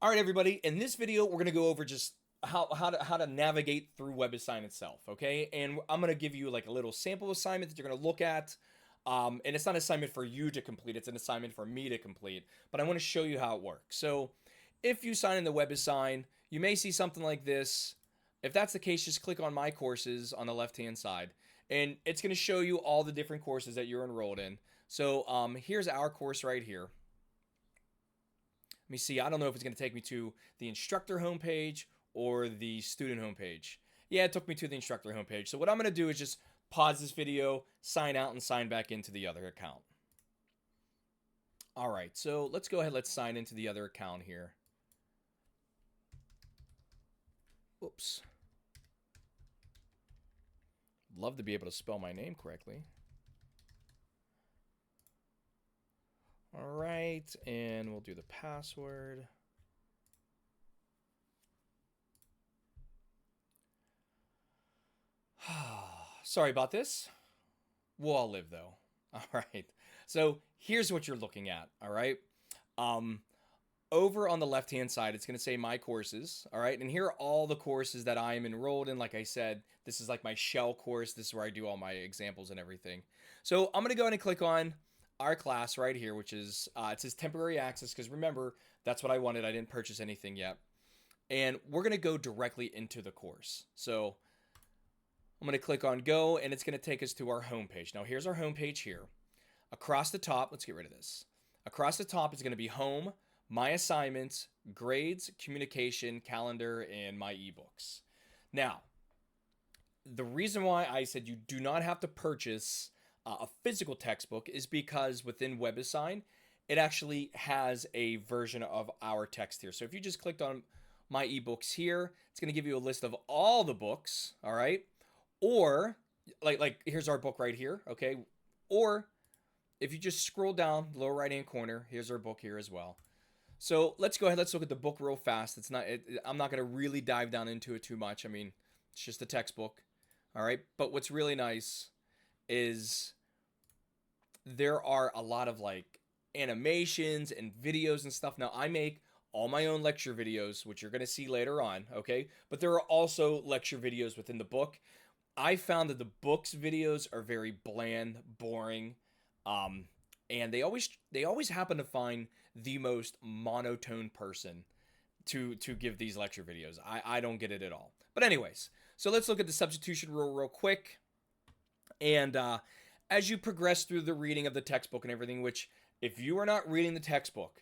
All right, everybody. In this video, we're going to go over just how to navigate through WebAssign itself, okay? And I'm going to give you like a little sample assignment that you're going to look at. And it's not an assignment for you to complete. It's an assignment for me to complete. But I want to show you how it works. So if you sign in the WebAssign, you may see something like this. If that's the case, just click on My Courses on the left-hand side. And it's going to show you all the different courses that you're enrolled in. So here's our course right here. Let me see. I don't know if it's going to take me to the instructor homepage or the student homepage. Yeah, it took me to the instructor homepage. So what I'm going to do is just pause this video, sign out, and sign back into the other account. All right, so let's go ahead. Let's sign into the other account here. Oops. Love to be able to spell my name correctly. All right, and we'll do the password. Sorry about this. We'll all live though. All right. So here's what you're looking at. All right. Over on the left-hand side, it's going to say My Courses. All right. And here are all the courses that I am enrolled in. Like I said, this is like my shell course. This is where I do all my examples and everything. So I'm going to go ahead and click on our class right here, which is, it says temporary access, because remember, that's what I wanted. I didn't purchase anything yet. And we're going to go directly into the course. So I'm going to click on go, and it's going to take us to our homepage. Now, here's our homepage here. Across the top, let's get rid of this. Across the top is going to be home, my assignments, grades, communication, calendar, and my ebooks. Now, the reason why I said you do not have to purchase a physical textbook is because within WebAssign, it actually has a version of our text here. So if you just clicked on my ebooks here, it's going to give you a list of all the books, all right? Or like here's our book right here, okay? Or if you just scroll down the lower right-hand corner, here's our book here as well. So let's go ahead. Let's look at the book real fast. I'm not going to really dive down into it too much. I mean, it's just a textbook, all right? But what's really nice is there are a lot of like animations and videos and stuff. Now, I make all my own lecture videos, which you're going to see later on, okay? But there are also lecture videos within the book. I found that the book's videos are very bland, boring, and they always happen to find the most monotone person to give these lecture videos. I don't get it at all. But anyways, so let's look at the substitution rule real quick. And as you progress through the reading of the textbook and everything, which if you are not reading the textbook,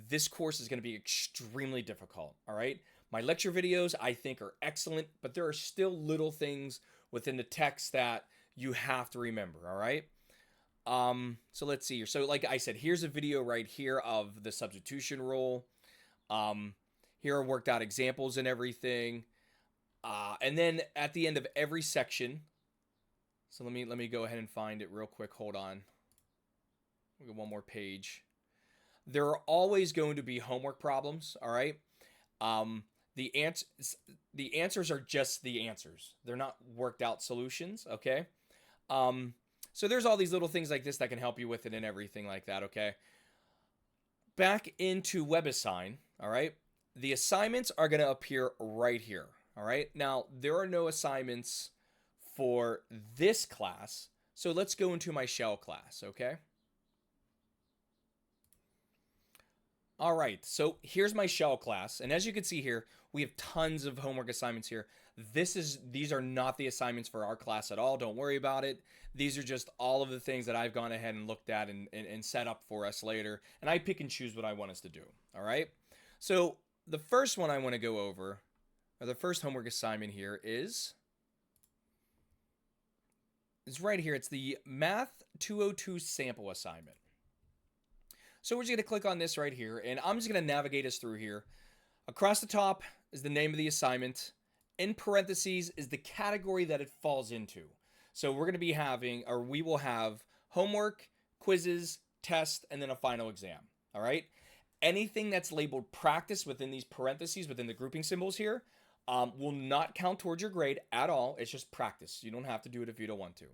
this course is going to be extremely difficult, all right? My lecture videos, I think, are excellent, but there are still little things within the text that you have to remember, all right? So let's see here. So like I said, here's a video right here of the substitution rule. Here are worked out examples and everything. And then at the end of every section, so let me go ahead and find it real quick. Hold on. We'll get one more page. There are always going to be homework problems, all right? The answers are just the answers. They're not worked out solutions, okay? So there's all these little things like this that can help you with it and everything like that, okay? Back into WebAssign, all right? The assignments are going to appear right here, all right? Now, there are no assignments for this class, so let's go into my shell class, okay? All right, so here's my shell class, and as you can see here, we have tons of homework assignments here. These are not the assignments for our class at all. Don't worry about it. These are just all of the things that I've gone ahead and looked at and set up for us later, and I pick and choose what I want us to do, all right? So the first one I want to go over, or the first homework assignment here is right here. It's the Math 202 sample assignment. So we're just going to click on this right here, and I'm just going to navigate us through here. Across the top is the name of the assignment. In parentheses is the category that it falls into. So we're going to be having, or we will have homework, quizzes, tests, and then a final exam. All right? Anything that's labeled practice within these parentheses, within the grouping symbols here, will not count towards your grade at all. It's just practice. You don't have to do it if you don't want to.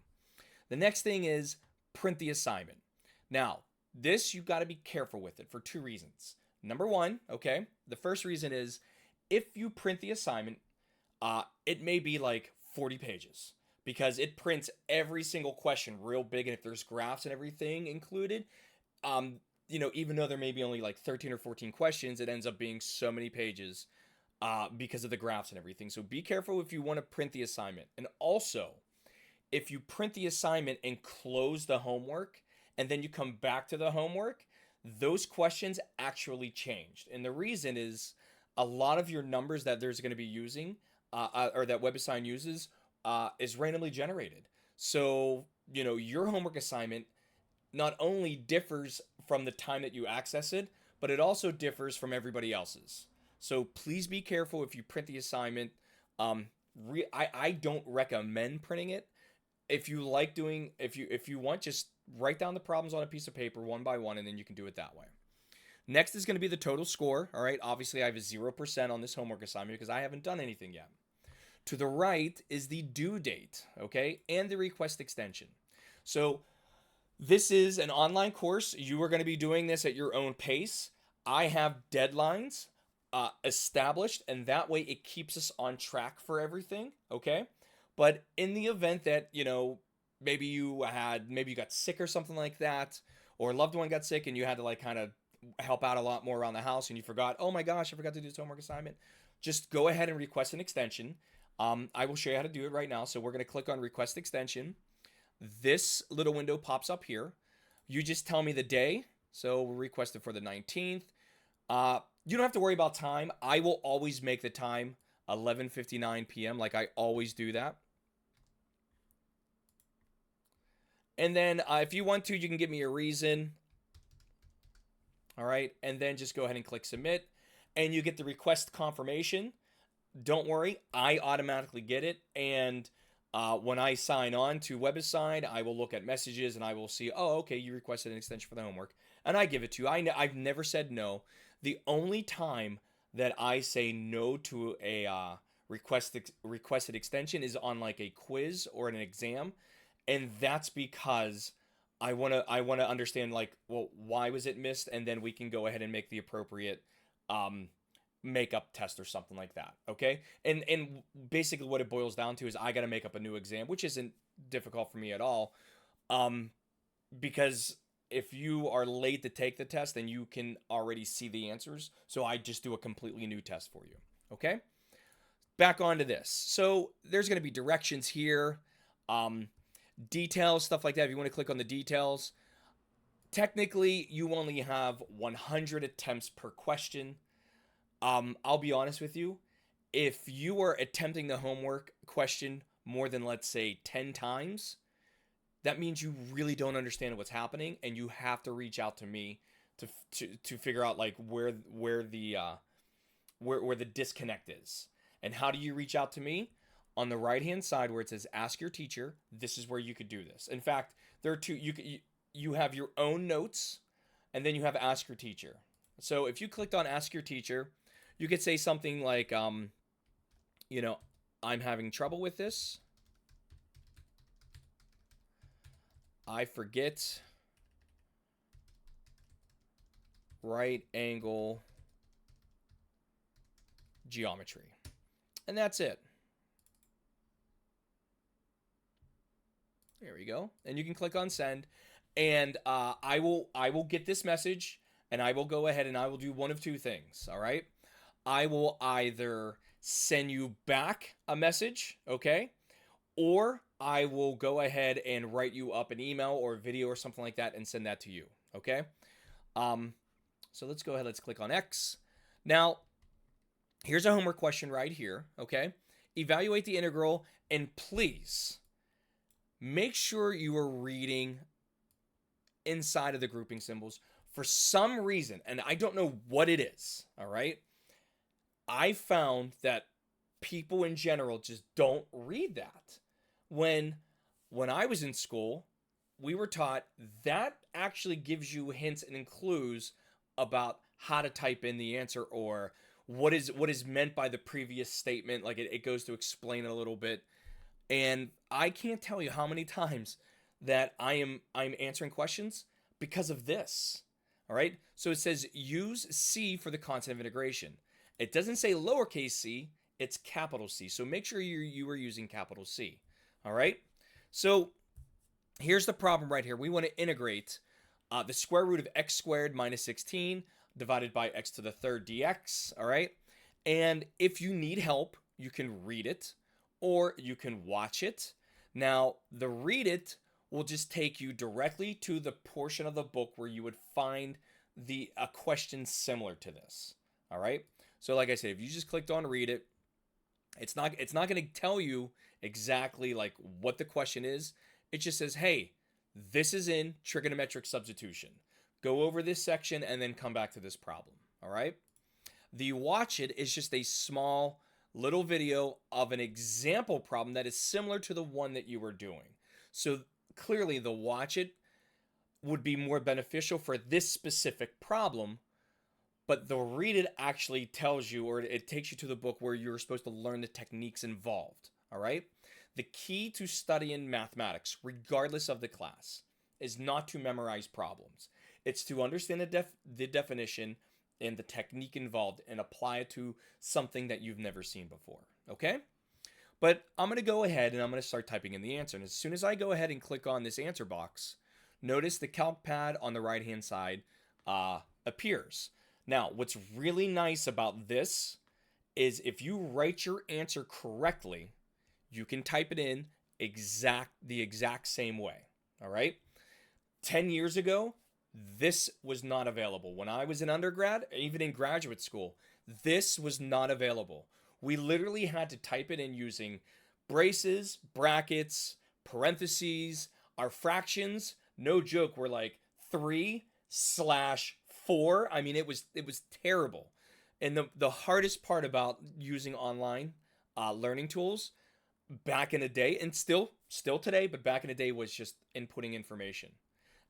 The next thing is print the assignment. Now, this, you've got to be careful with it for two reasons. Number one, okay, the first reason is if you print the assignment, it may be like 40 pages because it prints every single question real big. And if there's graphs and everything included, um, even though there may be only like 13 or 14 questions, it ends up being so many pages because of the graphs and everything. So be careful if you want to print the assignment. And also, if you print the assignment and close the homework and then you come back to the homework, those questions actually changed. And the reason is a lot of your numbers that there's going to be using or that WebAssign uses is randomly generated. So, your homework assignment not only differs from the time that you access it, but it also differs from everybody else's. So please be careful if you print the assignment. I don't recommend printing it. If you like doing, if you want, just write down the problems on a piece of paper one by one, and then you can do it that way. Next is going to be the total score. All right. Obviously, I have a 0% on this homework assignment because I haven't done anything yet. To the right is the due date, okay, and the request extension. So this is an online course. You are going to be doing this at your own pace. I have deadlines established, and that way it keeps us on track for everything, okay? But in the event that, maybe you got sick or something like that, or a loved one got sick and you had to like kind of help out a lot more around the house and you forgot, oh my gosh, I forgot to do this homework assignment, just go ahead and request an extension. I will show you how to do it right now. So we're going to click on request extension. This little window pops up here. You just tell me the day. So we'll request it for the 19th. You don't have to worry about time. I will always make the time 11:59 p.m. like I always do that. And then if you want to, you can give me a reason. All right. And then just go ahead and click submit. And you get the request confirmation. Don't worry, I automatically get it. And when I sign on to WebAssign, I will look at messages and I will see, oh, okay, you requested an extension for the homework. And I give it to you. I've never said no. The only time that I say no to a requested extension is on like a quiz or an exam. And that's because I want to understand like, well, why was it missed? And then we can go ahead and make the appropriate makeup test or something like that. Okay. And basically what it boils down to is I got to make up a new exam, which isn't difficult for me at all. Because if you are late to take the test, then you can already see the answers. So I just do a completely new test for you. Okay. Back onto this. So there's going to be directions here, details, stuff like that. If you want to click on the details, technically you only have 100 attempts per question. I'll be honest with you. If you are attempting the homework question more than, let's say, 10 times, that means you really don't understand what's happening, and you have to reach out to me to figure out like where the disconnect is. And how do you reach out to me? On the right hand side where it says ask your teacher, this is where you could do this. In fact, there are two. You have your own notes, and then you have ask your teacher. So if you clicked on ask your teacher, you could say something like, I'm having trouble with this. I forget right angle geometry. And that's it. There we go. And you can click on send. And I will get this message, and I will go ahead and I will do one of two things. All right. I will either send you back a message, okay? Or I will go ahead and write you up an email or a video or something like that and send that to you, okay? So let's go ahead. Let's click on X. Now, here's a homework question right here, okay? Evaluate the integral, and please make sure you are reading inside of the grouping symbols. For some reason, and I don't know what it is, all right? I found that people in general just don't read that. When I was in school, we were taught that actually gives you hints and clues about how to type in the answer or what is meant by the previous statement. Like it goes to explain a little bit. And I can't tell you how many times that I'm answering questions because of this. All right. So it says use C for the concept of integration. It doesn't say lowercase c, it's capital C. So make sure you are using capital C. All right. So here's the problem right here. We want to integrate the square root of x squared minus 16 divided by x to the third dx. All right. And if you need help, you can read it or you can watch it. Now, the read it will just take you directly to the portion of the book where you would find a question similar to this. All right. So like I said, if you just clicked on read it, it's not going to tell you exactly like what the question is. It just says, hey, this is in trigonometric substitution. Go over this section and then come back to this problem. All right. The watch it is just a small little video of an example problem that is similar to the one that you were doing. So clearly the watch it would be more beneficial for this specific problem, but the read it actually tells you, or it takes you to the book where you're supposed to learn the techniques involved. All right. The key to studying mathematics, regardless of the class, is not to memorize problems. It's to understand the definition and the technique involved and apply it to something that you've never seen before. Okay? But I'm going to go ahead and I'm going to start typing in the answer. And as soon as I go ahead and click on this answer box, notice the calc pad on the right-hand side appears. Now, what's really nice about this is if you write your answer correctly, you can type it in the exact same way. All right? 10 years ago, this was not available. When I was in undergrad, even in graduate school, this was not available. We literally had to type it in using braces, brackets, parentheses. Our fractions, no joke, were like 3/4. I mean, it was terrible. And the hardest part about using online learning tools back in the day, and still today, but back in the day, was just inputting information.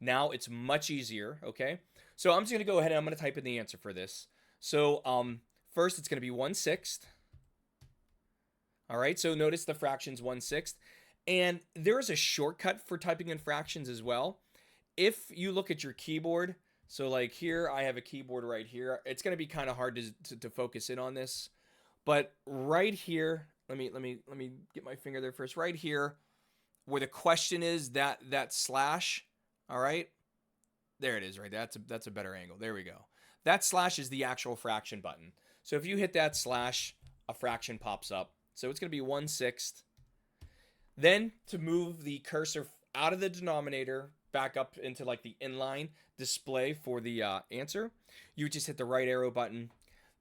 Now it's much easier, okay? So I'm just going to go ahead and I'm going to type in the answer for this. So first it's going to be 1/6. All right, so notice the fraction's 1/6. And there is a shortcut for typing in fractions as well. If you look at your keyboard, so like here, I have a keyboard right here. It's going to be kind of hard to focus in on this. But right here, let me get my finger there first. Right here, where the question is, that slash. All right, there it is right there. That's a better angle. There we go. That slash is the actual fraction button. So if you hit that slash, a fraction pops up. So it's going to be 1/6. Then to move the cursor out of the denominator back up into like the inline display for the answer, you just hit the right arrow button.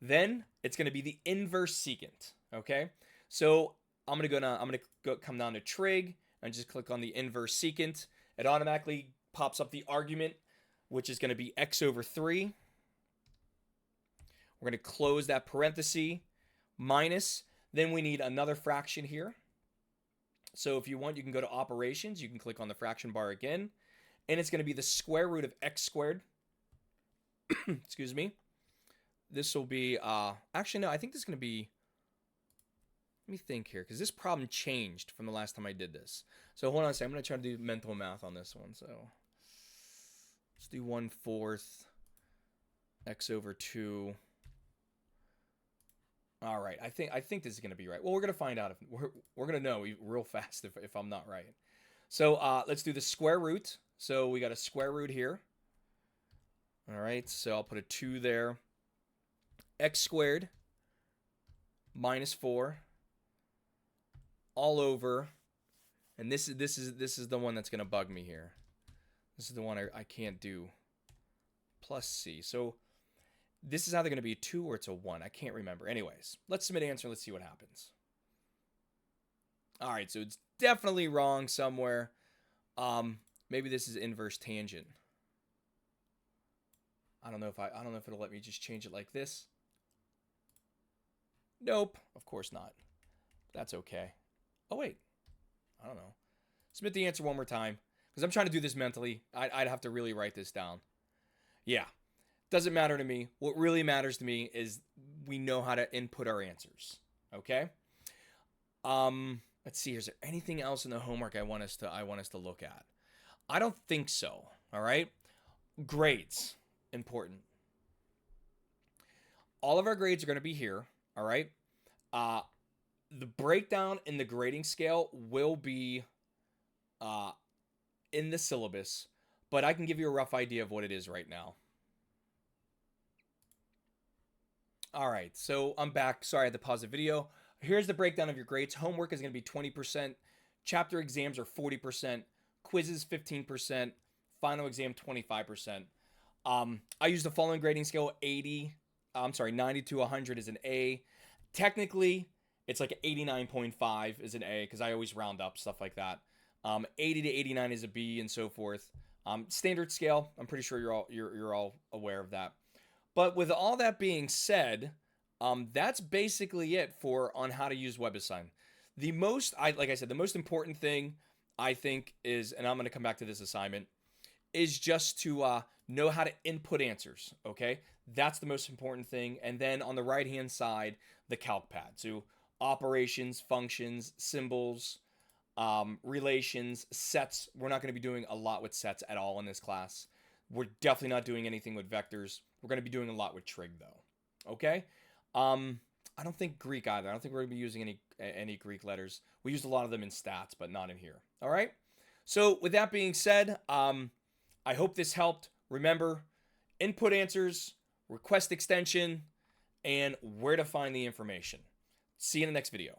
Then it's going to be the inverse secant. Okay. So I'm going to come down to trig and just click on the inverse secant. It automatically pops up the argument, which is going to be x over 3. We're going to close that parenthesis, minus. Then we need another fraction here. So if you want, you can go to operations. You can click on the fraction bar again. And it's going to be the square root of x squared. Excuse me. This will be, actually, no, I think this is going to be, let me think here, because this problem changed from the last time I did this. So hold on a second. I'm going to try to do mental math on this one. So let's do 1/4 x over 2. All right, I think this is going to be right. Well, we're going to find out if we're going to know real fast if I'm not right. So let's do the square root. So we got a square root here. All right, so I'll put a 2 there. X squared minus 4 all over, and this is the one that's going to bug me here. This is the one I can't do. Plus C. So this is either going to be a 2 or it's a 1. I can't remember. Anyways, let's submit answer. Let's see what happens. All right, so it's definitely wrong somewhere. Maybe this is inverse tangent. I don't know if it'll let me just change it like this. Nope, of course not. That's okay. Oh wait, I don't know. Submit the answer one more time because I'm trying to do this mentally. I'd have to really write this down. Yeah. Doesn't matter to me. What really matters to me is we know how to input our answers. Okay? Let's see. Is there anything else in the homework I want us to look at? I don't think so. All right? Grades. important. All of our grades are going to be here, all right? The breakdown in the grading scale will be in the syllabus, but I can give you a rough idea of what it is right now. All right, so I'm back. Sorry, I had to pause the video. Here's the breakdown of your grades. Homework is going to be 20%. Chapter exams are 40%. Quizzes 15%. Final exam 25%. I use the following grading scale: 90 to 100 is an A. Technically, it's like 89.5 is an A because I always round up stuff like that. 80 to 89 is a B, and so forth. Standard scale. I'm pretty sure you're all aware of that. But with all that being said, that's basically it for on how to use WebAssign. Like I said, the most important thing I think is, and I'm going to come back to this assignment, is just to know how to input answers. Okay, that's the most important thing. And then on the right hand side, the calc pad. So operations, functions, symbols, relations, sets. We're not going to be doing a lot with sets at all in this class. We're definitely not doing anything with vectors. We're going to be doing a lot with trig though. Okay. I don't think Greek either. I don't think we're going to be using any Greek letters. We used a lot of them in stats, but not in here. All right. So with that being said, I hope this helped. Remember, input answers, request extension, and where to find the information. See you in the next video.